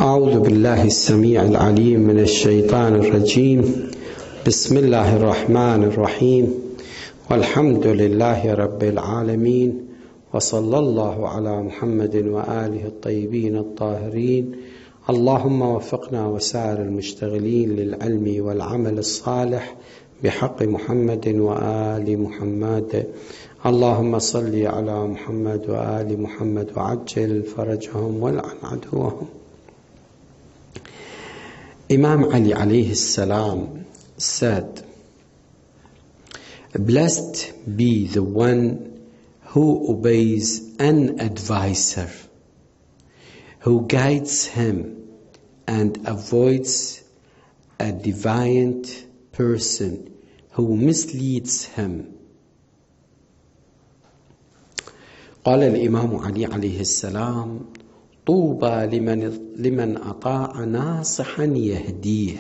أعوذ بالله السميع العليم من الشيطان الرجيم. بسم الله الرحمن الرحيم. والحمد لله رب العالمين، وصلى الله على محمد وآله الطيبين الطاهرين. اللهم وفقنا وسائر المشتغلين للعلم والعمل الصالح بحق محمد وآل محمد. اللهم صل على محمد وآل محمد وعجل فرجهم والعن عدوهم. Imam Ali alayhi salam said, "Blessed be the one who obeys an advisor, who guides him and avoids a deviant person who misleads him." قال الإمام علي عليه السلام: طوبى لمن أطاع ناصحا يهديه،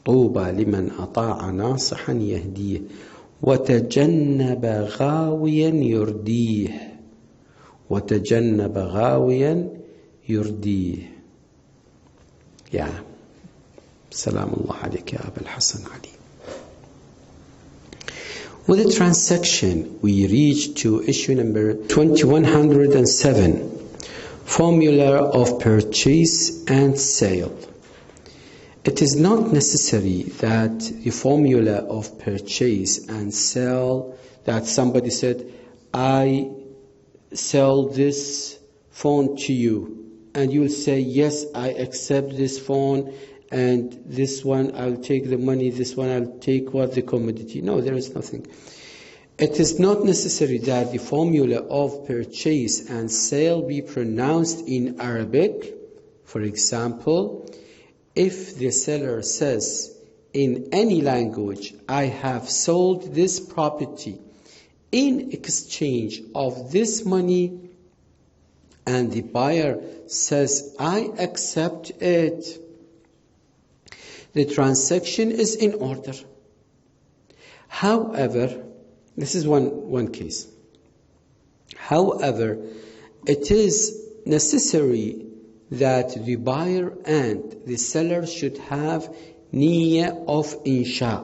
طوبى لمن أطاع ناصحا يهديه وتجنب غاويا يرديه، وتجنب غاويا يرديه. يا سلام الله عليك يا أبا الحسن علي. With the transaction, we reach to issue number 2107. Formula of purchase and sale. It is not necessary that the formula of purchase and sale, that somebody said, "I sell this phone to you," and you'll say, "Yes, I accept this phone, and this one I'll take the money, this one I'll take the commodity." No, there is nothing. It is not necessary that the formula of purchase and sale be pronounced in Arabic. For example, if the seller says in any language, "I have sold this property in exchange of this money," and the buyer says, "I accept it," the transaction is in order. However, this is one case. However, it is necessary that the buyer and the seller should have niyyah of insha.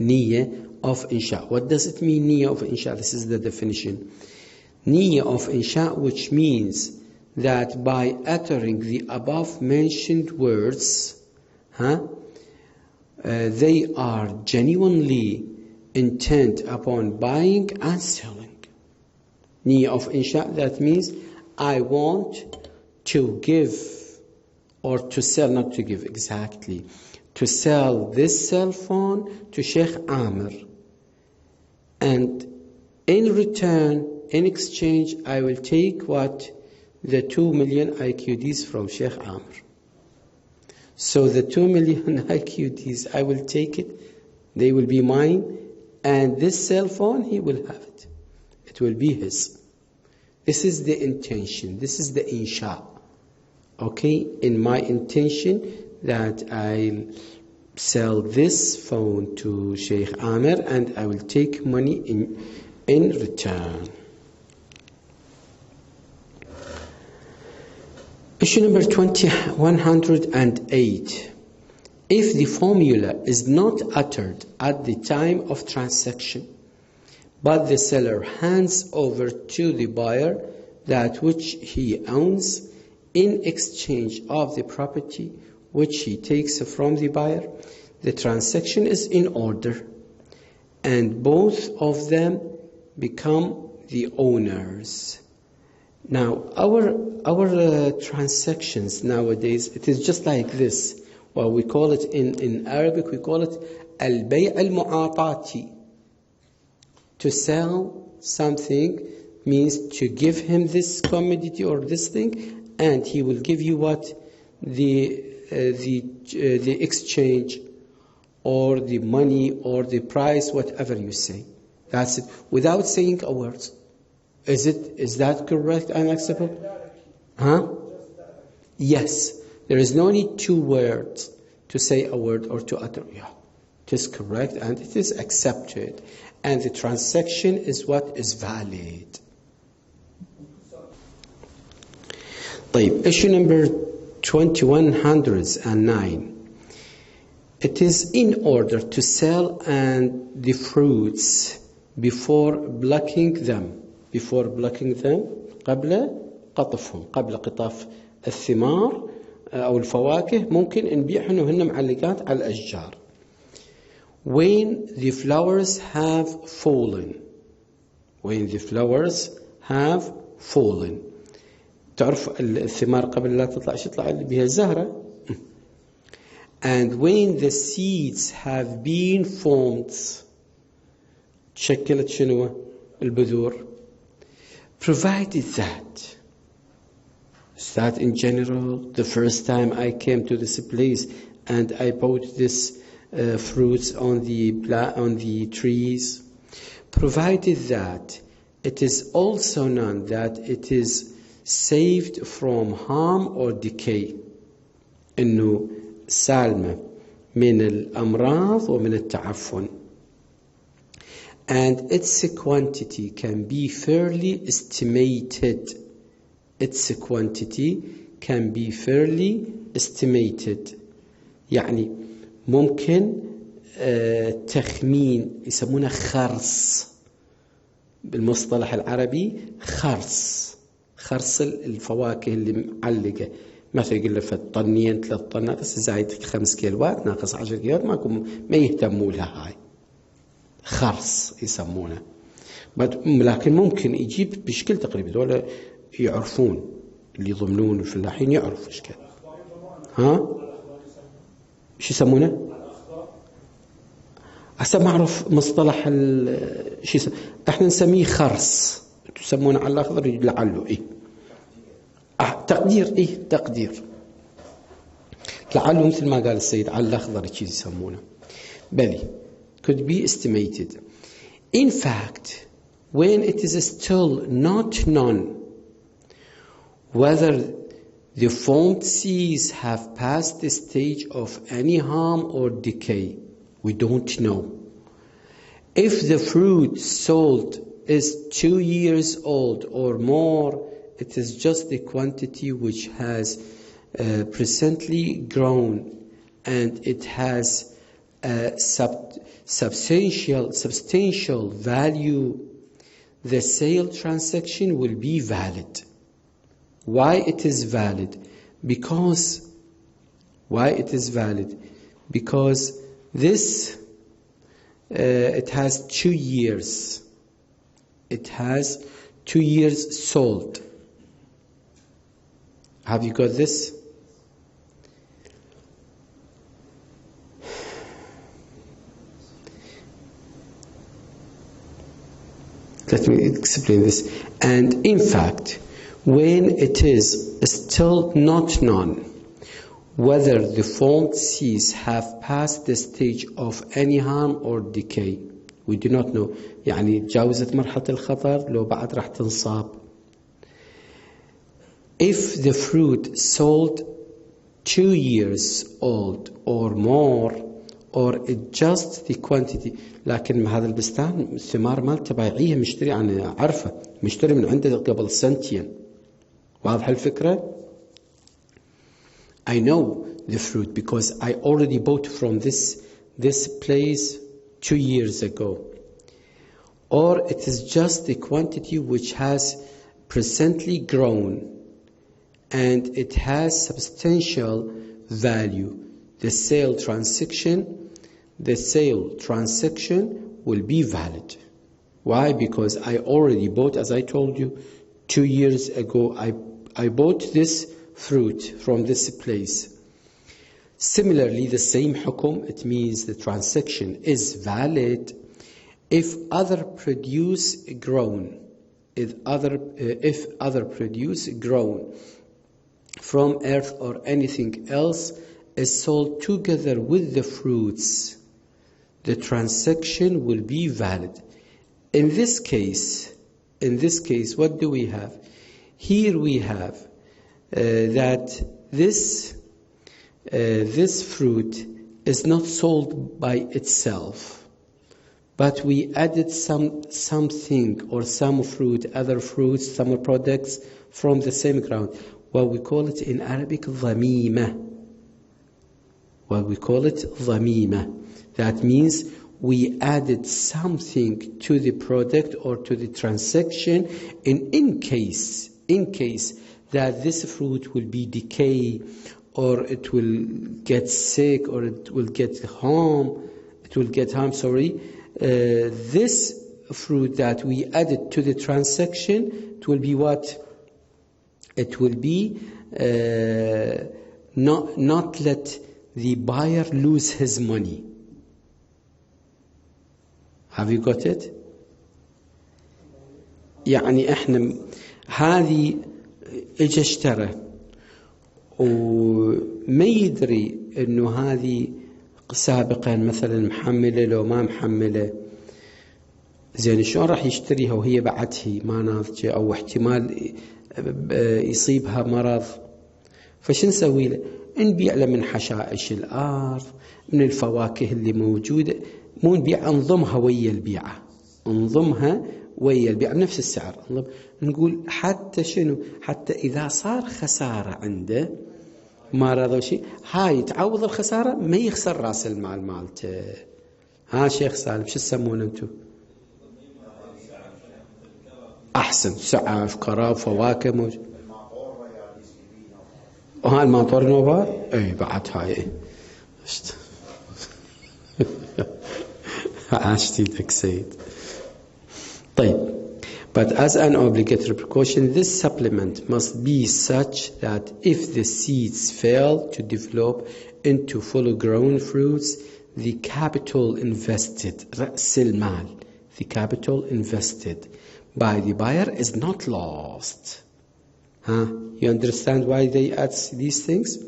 Niyyah of insha. What does it mean, niyyah of insha? This is the definition. Niyyah of insha, which means that by uttering the above mentioned words, they are genuinely intent upon buying and selling. Niyyah of insha, that means I want to give, or to sell, not to give exactly, to sell this cell phone to Sheikh Ameer, and in return, in exchange, I will take the 2 million IQDs from Sheikh Ameer. So the 2 million IQDs, I will take it, they will be mine, and this cell phone, he will have it. It will be his. This is the intention. This is the insha. Okay? In my intention that I'll sell this phone to Sheikh Ameer and I will take money in return. Issue number 2108. If the formula is not uttered at the time of transaction, but the seller hands over to the buyer that which he owns in exchange of the property which he takes from the buyer, the transaction is in order, and both of them become the owners. Now, our transactions nowadays, it is just like this. Well, we call it in Arabic, we call it al-bay' al-mu'atati. To sell something means to give him this commodity or this thing, and he will give you the exchange or the money or the price, whatever you say. That's it, without saying a word. Is that correct and acceptable? Yes. There is no need 2 words to say a word or to utter. Yeah, it is correct and it is accepted. And the transaction is what is valid. طيب, issue number 2109. It is in order to sell and the fruits before plucking them. قبل قطفهم, قبل قطاف الثمار أو الفواكه, ممكن نبيعهن وهن معلقات على الأشجار. When the flowers have fallen. تعرف الثمار قبل لا تطلع ايش يطلع بها الزهرة. And when the seeds have been formed, تشكلت شنو البذور. Provided that in general, the first time I came to this place and I bought this fruits on the trees, provided that it is also known that it is saved from harm or decay, إنه سالمة من الأمراض ومن التعفن, and its quantity can be fairly estimated. يعني ممكن تخمين, يسمونه خرص بالمصطلح العربي. خرص الفواكه اللي معلقة, مثلا يقول له في الطنين 3 طنات زايد 5 كيلوات ناقص 10 كيلوات, ما يهتموا لها, هاي خرص يسمونه. لكن ممكن يجيب بشكل تقريبي, دول يعرفون اللي يضمنون الفلاحين يعرفوا ايش كان. شو يسمونه؟ هسه ما اعرف مصطلح احنا نسميه خرص, تسمونه على الاخضر لعله تقدير لعله مثل ما قال السيد على الاخضر شيء يسمونه. بلي could be estimated. In fact, when it is still not known whether the formed seeds have passed the stage of any harm or decay, we don't know. If the fruit sold is 2 years old or more, it is just the quantity which has presently grown, and it has a substantial value. The sale transaction will be valid. Why it is valid? Because this it has 2 years. It has 2 years sold. Have you got this? Let me explain this. And in fact, when it is still not known whether the formed seeds have passed the stage of any harm or decay, we do not know. يعني تجاوزت مرحلة الخطر لو بعد راح تنصاب. If the fruit sold 2 years old or more, or it just the quantity. لكن هذا البستان الثمار مالته بايعيها, مشتري عن عرفه, مشتري من عنده قبل 2 سنين. واضح الفكرة؟ I know the fruit because I already bought from this place 2 years ago. Or it is just the quantity which has presently grown and it has substantial value. The sale transaction will be valid. Why? Because I already bought, as I told you, 2 years ago, I bought this fruit from this place. Similarly, the same hukum, it means the transaction is valid if other produce grown from earth or anything else is sold together with the fruits. The transaction will be valid. In this case, what do we have? Here we have that this fruit is not sold by itself, but we added something or some fruit, other fruits, some products from the same ground. What we call it in Arabic ضميمة. What we call it ضميمة. That means we added something to the product or to the transaction in case that this fruit will be decay, or it will get sick, or it will get harm. This fruit that we added to the transaction, it will be what? It will be not let the buyer lose his money. Have you got it? يعني احنا هذه اجى اشترى وما يدري انه هذه سابقا مثلا محملة لو ما محملة، زين شلون راح يشتريها وهي بعدها ما ناضجة او احتمال يصيبها مرض؟ فش نسوي له؟ نبيع له من حشائش الارض، من الفواكه اللي موجودة، مو نبيع، انظمها ويا البيعة، نفس السعر. نقول حتى شنو؟ حتى إذا صار خسارة عنده ما رضوا شيء، هاي تعوض الخسارة، ما يخسر رأس المال مالته. ها شيخ سالم شو تسمونه انتم؟ أحسن، سعف، كراب، فواكه موجود. وها الماطور نوبة؟ اي بعد هاي عاشت ايدك سيد. طيب. But as an obligatory precaution, this supplement must be such that if the seeds fail to develop into full-grown fruits, the capital invested, رأس المال, the capital invested by the buyer is not lost. You understand why they add these things?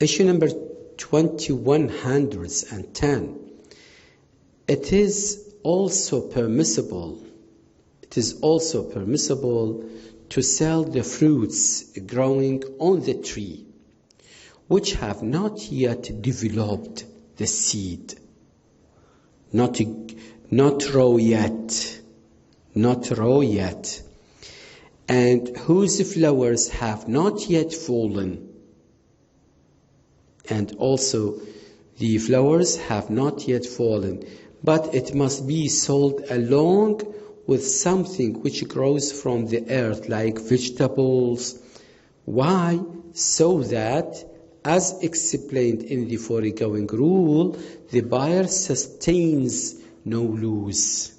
Issue number 2110. It is also permissible to sell the fruits growing on the tree which have not yet developed the seed, not raw yet, and whose flowers have not yet fallen, and also the flowers have not yet fallen, but it must be sold along with something which grows from the earth, like vegetables. Why? So that, as explained in the foregoing rule, the buyer sustains no loss.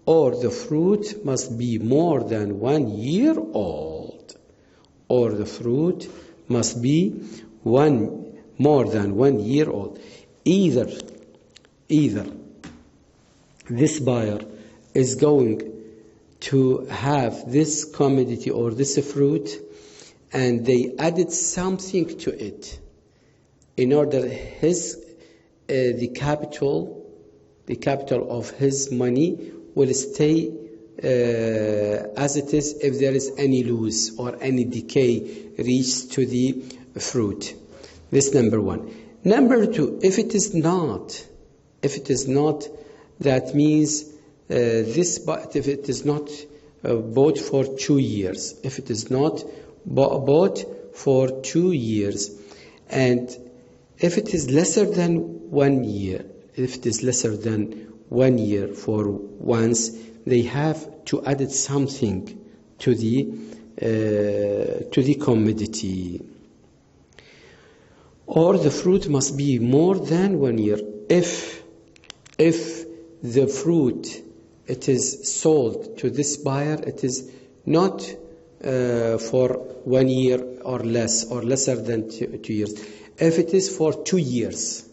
Or the fruit must be more than 1 year old. More than 1 year old. Either this buyer is going to have this commodity or this fruit, and they added something to it in order the capital of his money will stay as it is if there is any loss or any decay reached to the fruit. This number one. Number two, if it is not, that means if it is not bought for 2 years, if it is not bought for 2 years, and if it is lesser than 1 year, for once, they have to add something to the commodity. Or the fruit must be more than 1 year. If the fruit, it is sold to this buyer, it is not for 1 year or less, or lesser than 2 years. If it is for 2 years,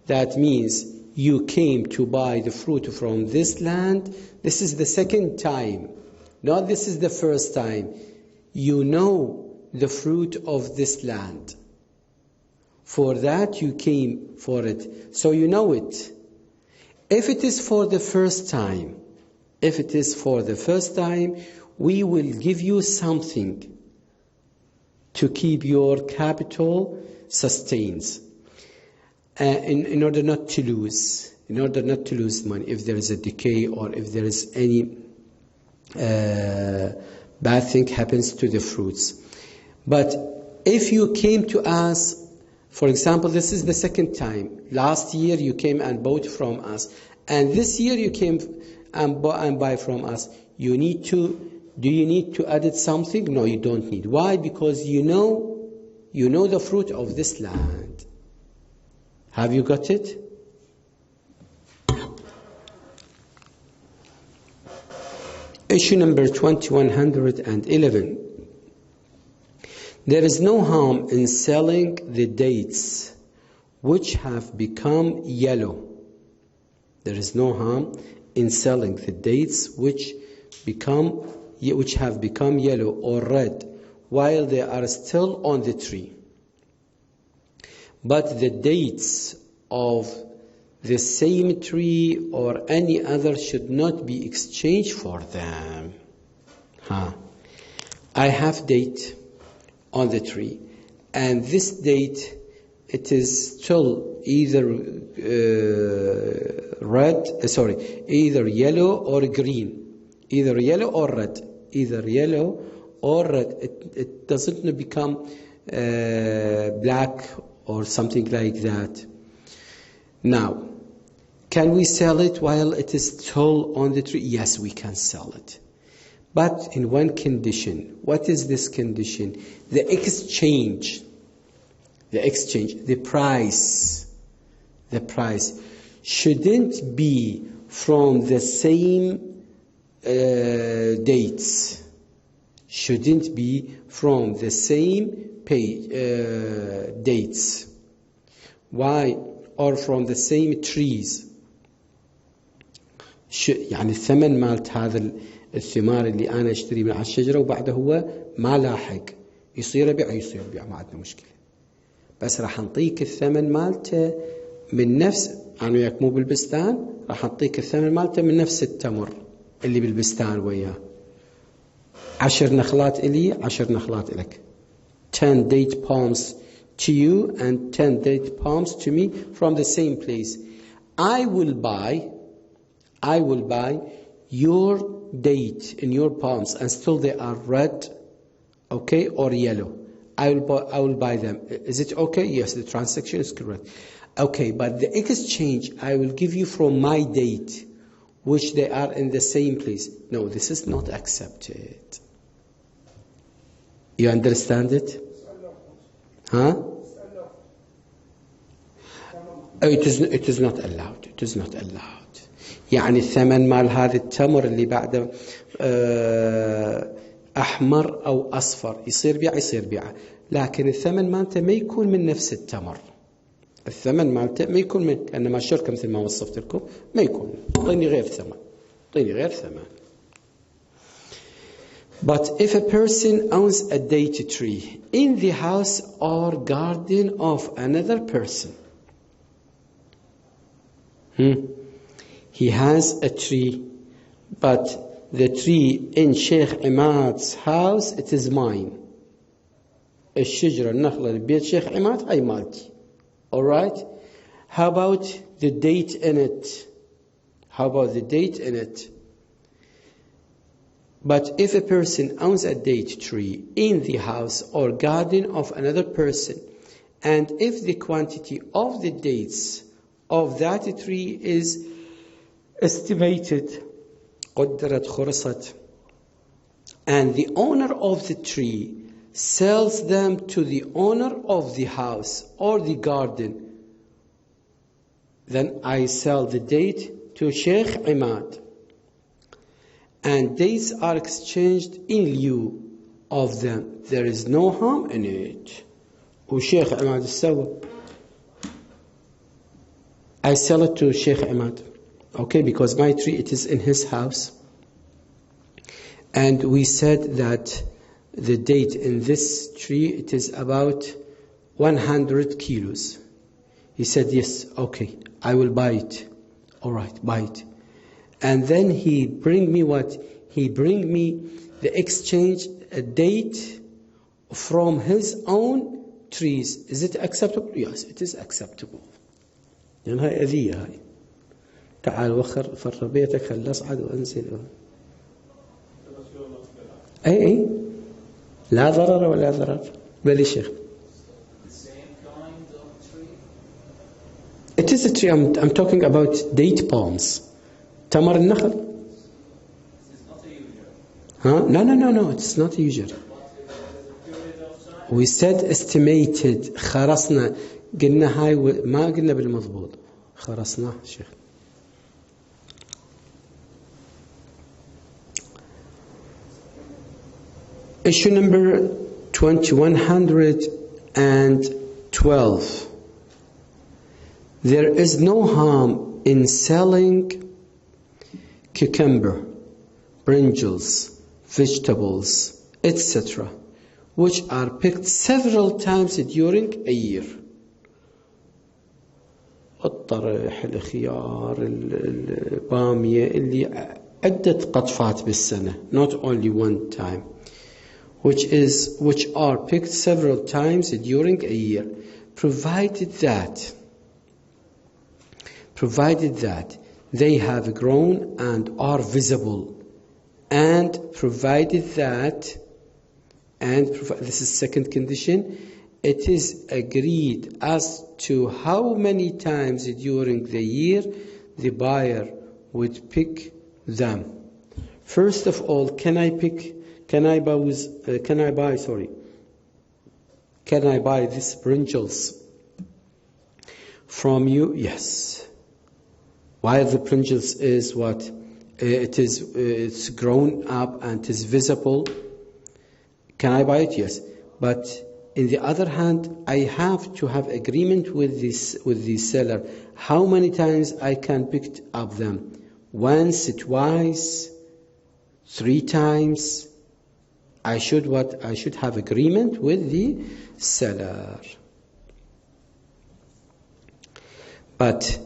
that means you came to buy the fruit from this land. This is the second time, not this is the first time. You know the fruit of this land. For that you came for it, so you know it. If it is for the first time, we will give you something to keep your capital sustains, in order not to lose money if there is a decay or if there is any bad thing happens to the fruits. But if you came to us, for example, this is the second time. Last year you came and bought from us, and this year you came and buy from us. Do you need to add something? No, you don't need. Why? Because you know the fruit of this land. Have you got it? Issue number 2111. There is no harm in selling the dates which have become yellow. There is no harm in selling the dates which have become yellow or red while they are still on the tree. But the dates of the same tree or any other should not be exchanged for them. I have date on the tree, and this date, it is still either either yellow or green, either yellow or red, It doesn't become black or something like that. Now, can we sell it while it is still on the tree? Yes, we can sell it. But in one condition. What is this condition? The exchange, the price shouldn't be from the same dates. Shouldn't be from the same dates. Why? Or from the same trees. يعني الثمن مالت هذا الثمار اللي أنا أشتري من على الشجرة وبعده هو ما لاحق يصير بيع ما عندنا مشكلة. بس راح نعطيك الثمن مالته من نفس أنا وياك مو بالبستان، راح نعطيك الثمن مالته من نفس التمر اللي بالبستان وياه. 10 نخلات إلي 10 نخلات إلك. 10 date palms to you and 10 date palms to me from the same place. I will buy your date in your palms and still they are red, okay, or yellow. I will buy them. Is it okay? Yes, the transaction is correct. Okay, but the exchange I will give you from my date, which they are in the same place. No, this is not accepted. You understand it? It is not allowed. It is not allowed. يعني الثمن مال هذا التمر اللي بعده أحمر أو أصفر يصير بيعه لكن الثمن مالته ما يكون من نفس التمر. الثمن مالته ما يكون من كأنما الشركة مثل ما وصفت لكم ما يكون. طيني غير ثمن. But if a person owns a date tree in the house or garden of another person, he has a tree, but the tree in Sheikh Imad's house, it is mine. الشجرة النخلة بيت شيخ عماد هاي مالتي. All right? How about the date in it? But if a person owns a date tree in the house or garden of another person, and if the quantity of the dates of that tree is estimated, قدرت خرصت, and the owner of the tree sells them to the owner of the house or the garden, then I sell the date to Sheikh Imad, and dates are exchanged in lieu of them. There is no harm in it. وشيخ عماد السوى, I sell it to Sheikh Imad, okay, because my tree, it is in his house, and we said that the date in this tree, it is about 100 kilos. He said, yes, okay, I will buy it. All right, buy it. And then he bring me what? He bring me the exchange, a date from his own trees. Is it acceptable? Yes, it is acceptable. يعني هاي أذية هاي. تعال وخر فر بيتك خل أصعد وأنزل. أي لا ضرر ولا ضرر. بل شيخ. It is a tree. I'm talking about date palms. تمر النخل. Huh? No. It's not usual. We said estimated. خرصنا. قلنا هاي ما قلنا بالمضبوط. خرصنا شيخ. Issue number 2112. There is no harm in selling cucumber, brinjals, vegetables, etc., which are picked several times during a year. الطرح، الخيار، البامية اللي عدة قطفات بالسنة, not only one time, which are picked several times during a year, provided that they have grown and are visible, and this is second condition, it is agreed as to how many times during the year the buyer would pick them. First of all, can I buy these brinjals from you? Yes. While the brinjals is what? It's grown up and is visible. Can I buy it? Yes. But in the other hand, I have to have agreement with the seller. How many times I can pick up them? Once, twice, 3 times. I should have agreement with the seller. But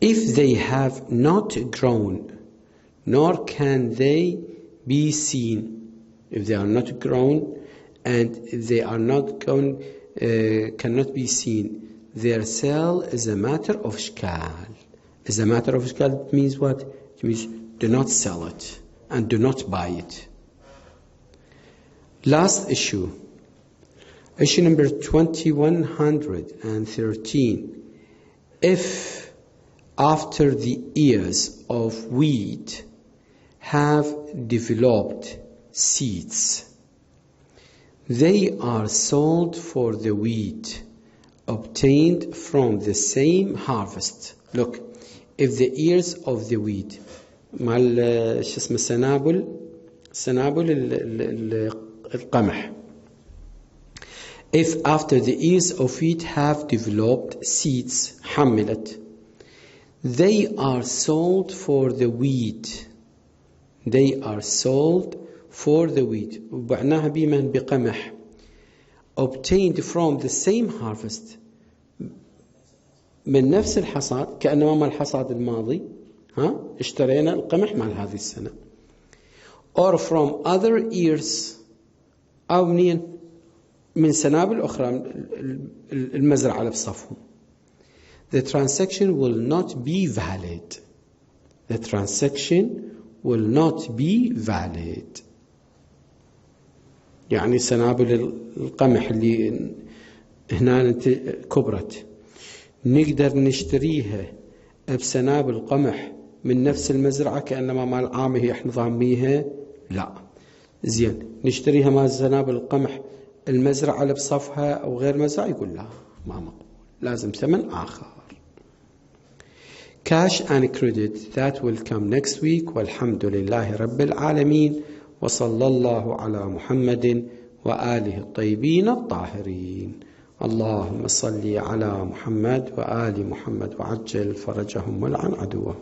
if they have not grown, nor can they be seen, if they are not grown and if they are not grown, cannot be seen, their sale is a matter of ishkal. Is a matter of ishkal means what? It means do not sell it and do not buy it. Last issue. Issue number 2113. If after the ears of wheat have developed seeds, they are sold for the wheat obtained from the same harvest. Look, if the ears of the wheat مع شو اسمه سنابل القمح, if after the ears of wheat have developed seeds حملت, they are sold for the wheat. They are sold for the wheat. وبعناها بمن بقمح. Obtained from the same harvest. من نفس الحصاد, كأنما مع الحصاد الماضي. اشترينا القمح مع هذه السنة. Or from other ears. أو منين؟ من سنابل أخرى المزرعة اللي بصفهم. The transaction will not be valid. The transaction will not be valid. يعني سنابل القمح اللي هنا كبرت نقدر نشتريها بسنابل قمح من نفس المزرعة كأنما مال عامه احنا ضاميها؟ لا. زين نشتريها مال سنابل القمح المزرعة اللي بصفها أو غير مزرعة؟ يقول لا ما مقبول، لازم ثمن آخر. Cash and credit, that will come next week. والحمد لله رب العالمين وصلى الله على محمد وآله الطيبين الطاهرين. اللهم صل على محمد وآل محمد وعجل فرجهم ولعن عدوهم.